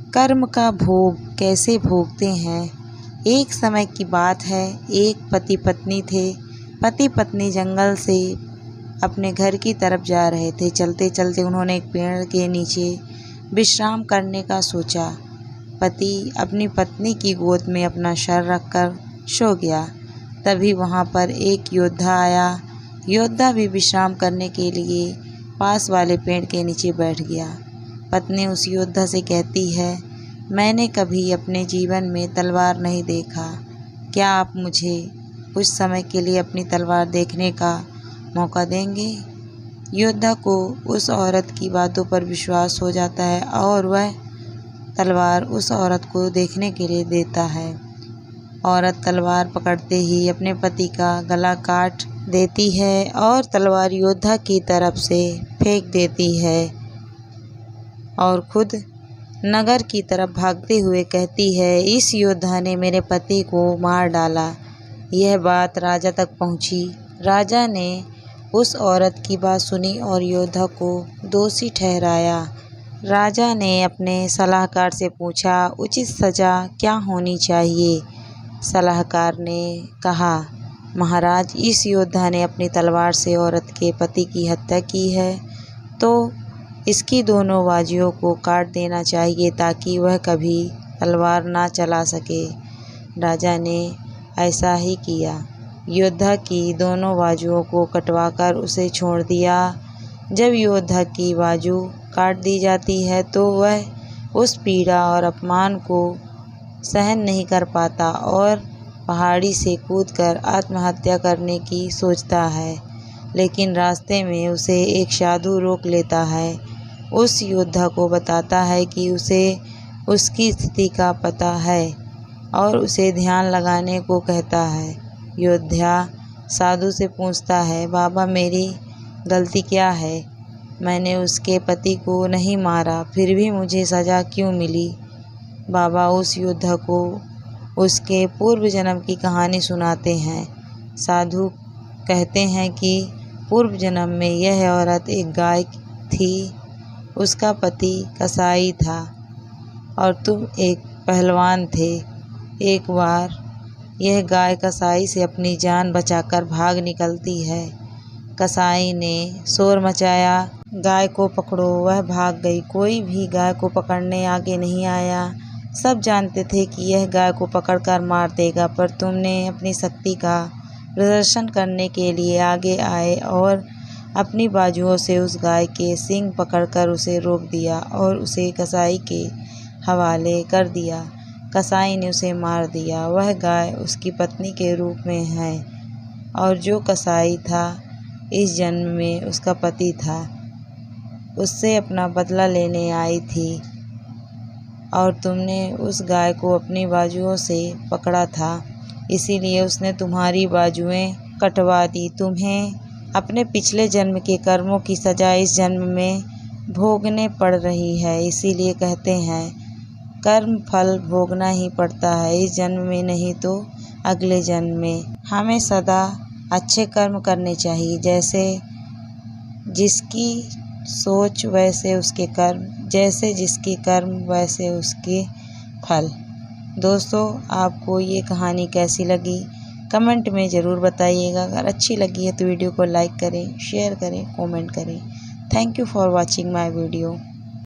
कर्म का भोग कैसे भोगते हैं। एक समय की बात है, एक पति पत्नी थे। पति पत्नी जंगल से अपने घर की तरफ जा रहे थे। चलते चलते उन्होंने एक पेड़ के नीचे विश्राम करने का सोचा। पति अपनी पत्नी की गोद में अपना सर रखकर सो गया। तभी वहाँ पर एक योद्धा आया। योद्धा भी विश्राम करने के लिए पास वाले पेड़ के नीचे बैठ गया। पत्नी उस योद्धा से कहती है, मैंने कभी अपने जीवन में तलवार नहीं देखा। क्या आप मुझे कुछ समय के लिए अपनी तलवार देखने का मौका देंगे। योद्धा को उस औरत की बातों पर विश्वास हो जाता है और वह तलवार उस औरत को देखने के लिए देता है। औरत तलवार पकड़ते ही अपने पति का गला काट देती है और तलवार योद्धा की तरफ से फेंक देती है और खुद नगर की तरफ भागते हुए कहती है, इस योद्धा ने मेरे पति को मार डाला। यह बात राजा तक पहुंची। राजा ने उस औरत की बात सुनी और योद्धा को दोषी ठहराया। राजा ने अपने सलाहकार से पूछा, उचित सज़ा क्या होनी चाहिए। सलाहकार ने कहा, महाराज, इस योद्धा ने अपनी तलवार से औरत के पति की हत्या की है, तो इसकी दोनों बाजुओं को काट देना चाहिए ताकि वह कभी तलवार ना चला सके। राजा ने ऐसा ही किया। योद्धा की दोनों बाजुओं को कटवाकर उसे छोड़ दिया। जब योद्धा की बाजू काट दी जाती है तो वह उस पीड़ा और अपमान को सहन नहीं कर पाता और पहाड़ी से कूदकर आत्महत्या करने की सोचता है। लेकिन रास्ते में उसे एक साधु रोक लेता है। उस योद्धा को बताता है कि उसे उसकी स्थिति का पता है और उसे ध्यान लगाने को कहता है। योद्धा साधु से पूछता है, बाबा, मेरी गलती क्या है। मैंने उसके पति को नहीं मारा, फिर भी मुझे सज़ा क्यों मिली। बाबा उस योद्धा को उसके पूर्व जन्म की कहानी सुनाते हैं। साधु कहते हैं कि पूर्व जन्म में यह औरत एक गाय थी। उसका पति कसाई था और तुम एक पहलवान थे। एक बार यह गाय कसाई से अपनी जान बचाकर भाग निकलती है। कसाई ने शोर मचाया, गाय को पकड़ो। वह भाग गई। कोई भी गाय को पकड़ने आगे नहीं आया। सब जानते थे कि यह गाय को पकड़कर मार देगा, पर तुमने अपनी शक्ति का प्रदर्शन करने के लिए आगे आए और अपनी बाजुओं से उस गाय के सींग पकड़कर उसे रोक दिया और उसे कसाई के हवाले कर दिया। कसाई ने उसे मार दिया। वह गाय उसकी पत्नी के रूप में है और जो कसाई था इस जन्म में उसका पति था। उससे अपना बदला लेने आई थी और तुमने उस गाय को अपनी बाजुओं से पकड़ा था, इसीलिए उसने तुम्हारी बाजुएं कटवा दी। तुम्हें अपने पिछले जन्म के कर्मों की सज़ा इस जन्म में भोगने पड़ रही है। इसीलिए कहते हैं, कर्म फल भोगना ही पड़ता है, इस जन्म में नहीं तो अगले जन्म में। हमें सदा अच्छे कर्म करने चाहिए। जैसे जिसकी सोच वैसे उसके कर्म, जैसे जिसके कर्म वैसे उसके फल। दोस्तों, आपको ये कहानी कैसी लगी कमेंट में ज़रूर बताइएगा। अगर अच्छी लगी है तो वीडियो को लाइक करें, शेयर करें, कमेंट करें। Thank you for watching my video.